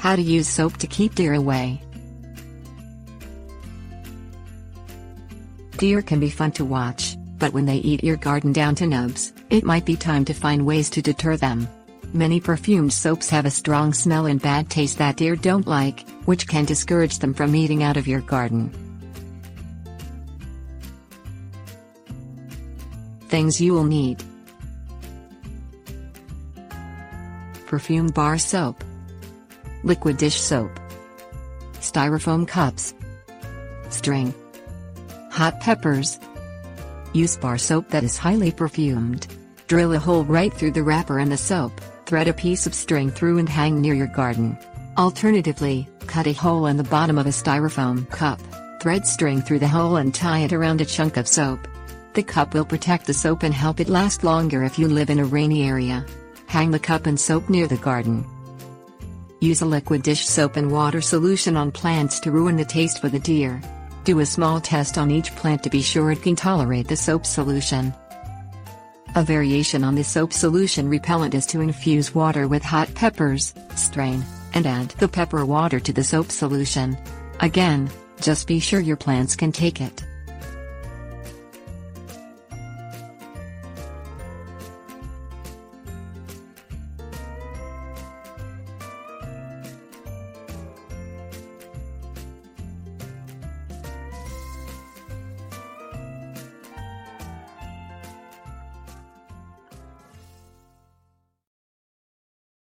How to use soap to keep deer away. Deer can be fun to watch, but when they eat your garden down to nubs, it might be time to find ways to deter them. Many perfumed soaps have a strong smell and bad taste that deer don't like, which can discourage them from eating out of your garden. Things you will need: perfumed bar soap, liquid dish soap, styrofoam cups, string, hot peppers. Use bar soap that is highly perfumed. Drill a hole right through the wrapper and the soap, thread a piece of string through and hang near your garden. Alternatively, cut a hole in the bottom of a styrofoam cup, thread string through the hole and tie it around a chunk of soap. The cup will protect the soap and help it last longer if you live in a rainy area. Hang the cup and soap near the garden. Use a liquid dish soap and water solution on plants to ruin the taste for the deer. Do a small test on each plant to be sure it can tolerate the soap solution. A variation on the soap solution repellent is to infuse water with hot peppers, strain, and add the pepper water to the soap solution. Again, just be sure your plants can take it.